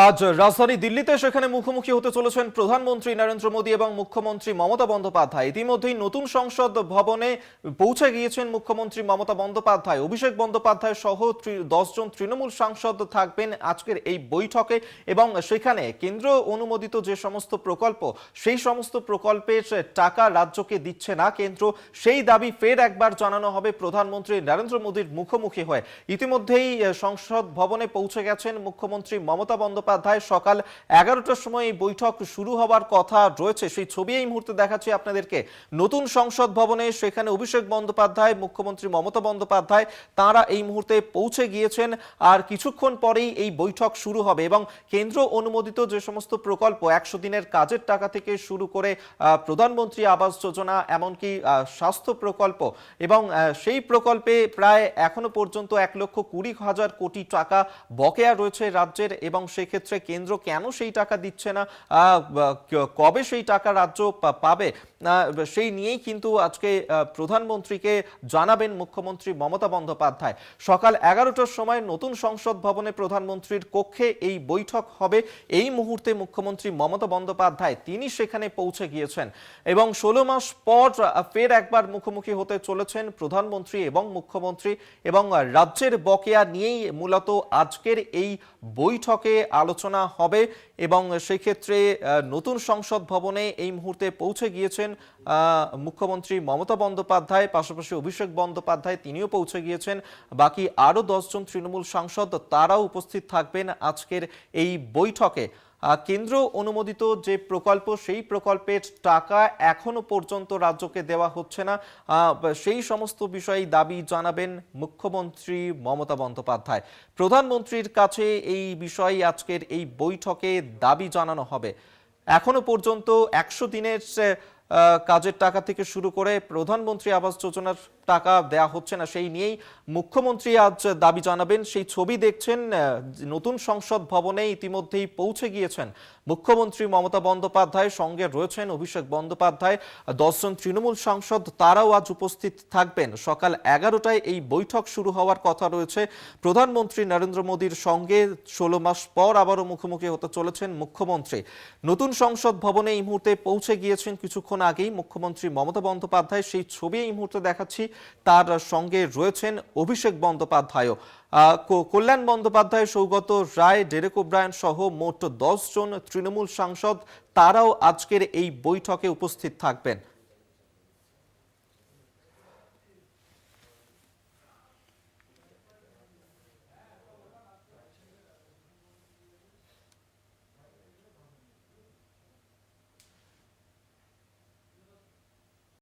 আজ রাজধানী দিল্লিতে সেখানে মুখোমুখি হতে চলেছেন প্রধানমন্ত্রী নরেন্দ্র মোদী এবং মুখ্যমন্ত্রী মমতা বন্দ্যোপাধ্যায়। ইতিমধ্যেই নতুন সংসদ ভবনে পৌঁছে গিয়েছেন মুখ্যমন্ত্রী মমতা বন্দ্যোপাধ্যায়। অভিষেক বন্দ্যোপাধ্যায় সহ 10 জন তৃণমূল সাংসদ থাকবেন আজকের এই বৈঠকে এবং সেখানে কেন্দ্র অনুমোদিত যে সমস্ত প্রকল্প সেই সমস্ত প্রকল্পের টাকা রাজ্যকে দিচ্ছে না কেন্দ্র, সেই দাবি ফের একবার জানানো হবে প্রধানমন্ত্রী নরেন্দ্র মোদীর মুখোমুখি হয়ে। ইতিমধ্যেই সংসদ ভবনে পৌঁছে গেছেন মুখ্যমন্ত্রী মমতা বন্দ্যোপাধ্যায়। সকাল 11টার সময় এই বৈঠক শুরু হবার কথা রয়েছে, সেই ছবি এই মুহূর্তে দেখাচ্ছি আপনাদেরকে। নতুন সংসদ ভবনে সেখানে অভিষেক বন্দ্যোপাধ্যায়, মুখ্যমন্ত্রী মমতা বন্দ্যোপাধ্যায় তারা এই মুহূর্তে পৌঁছে গিয়েছেন। আর কিছুক্ষণ পরেই এই বৈঠক শুরু হবে এবং কেন্দ্র অনুমোদিত যে সমস্ত প্রকল্প 100 দিনের কাজের টাকা থেকে শুরু করে প্রধানমন্ত্রী আবাস যোজনা, এমনকি স্বাস্থ্য প্রকল্প এবং সেই প্রকল্পে প্রায় এখনো পর্যন্ত 1,20,000 কোটি টাকা বকেয়া রয়েছে রাজ্যের এবং সেক্ষেত্রে কেন্দ্র কেন সেই টাকা দিচ্ছে না, কবে সেই টাকা রাজ্য পাবে, সেই নিয়েই কিন্তু আজকে প্রধানমন্ত্রীকে জানাবেন মুখ্যমন্ত্রী মমতা বন্দ্যোপাধ্যায়। সকাল 11টার সময় নতুন সংসদ ভবনে প্রধানমন্ত্রীর কক্ষে এই বৈঠক হবে। এই মুহূর্তে মুখ্যমন্ত্রী মমতা বন্দ্যোপাধ্যায় তিনি সেখানে পৌঁছে গিয়েছেন এবং 16 মাস পর ফের একবার মুখোমুখি হতে চলেছেন প্রধানমন্ত্রী এবং মুখ্যমন্ত্রী এবং রাজ্যের বকেয়া নিয়েই মূলত আজকের এই বৈঠকে আলোচনা হবে এবং সেই ক্ষেত্রে নতুন সংসদ ভবনে এই মুহূর্তে পৌঁছে গিয়েছেন মুখ্যমন্ত্রী মমতা বন্দ্যোপাধ্যায়, পাশাপাশি অভিষেক বন্দ্যোপাধ্যায় তিনিও পৌঁছে গিয়েছেন। বাকি আরো 10 জন তৃণমূল সাংসদ তারাও উপস্থিত থাকবেন আজকের এই বৈঠকে। কেন্দ্র অনুমোদিত যে প্রকল্প সেই প্রকল্পের টাকা এখনো পর্যন্ত রাজ্যকে দেওয়া হচ্ছে না, সেই সমস্ত বিষয়ে দাবি জানাবেন মুখ্যমন্ত্রী মমতা বন্দ্যোপাধ্যায়। প্রধানমন্ত্রীর কাছে এই বিষয়ে আজকের এই বৈঠকে দাবি জানানো হবে। এখনো পর্যন্ত 100 দিনের কাজের টাকা থেকে শুরু করে প্রধানমন্ত্রী আবাস যোজনার টাকা দেয়া হচ্ছে না, সেই নিয়েই মুখ্যমন্ত্রী আজ দাবি জানাবেন। সেই ছবি দেখছেন, নতুন সংসদ ভবনে ইতিমধ্যেই পৌঁছে গিয়েছেন মুখ্যমন্ত্রী মমতা বন্দ্যোপাধ্যায়, সঙ্গে রয়েছেন অভিষেক বন্দ্যোপাধ্যায়, 10 জন তৃণমূল সাংসদ তারাও আজ উপস্থিত থাকবেন। সকাল 11টায় এই বৈঠক শুরু হওয়ার কথা রয়েছে। প্রধানমন্ত্রী নরেন্দ্র মোদীর সঙ্গে 16 মাস পর আবারও মুখোমুখি হতে চলেছেন মুখ্যমন্ত্রী। নতুন সংসদ ভবনে এই মুহূর্তে পৌঁছে গিয়েছেন কিছুক্ষণ আগেই মুখ্যমন্ত্রী মমতা বন্দ্যোপাধ্যায়, সেই ছবি এই মুহূর্তে দেখাচ্ছি। তার সঙ্গে রয়েছেন অভিষেক বন্দ্যোপাধ্যায়ও, কল্যাণ বন্দ্যোপাধ্যায়, সৌগত রায়, ডেরেক ওব্রায়েন সহ মোট 10 জন তৃণমূল সাংসদ তারাও আজকের এই বৈঠকে উপস্থিত থাকবেন।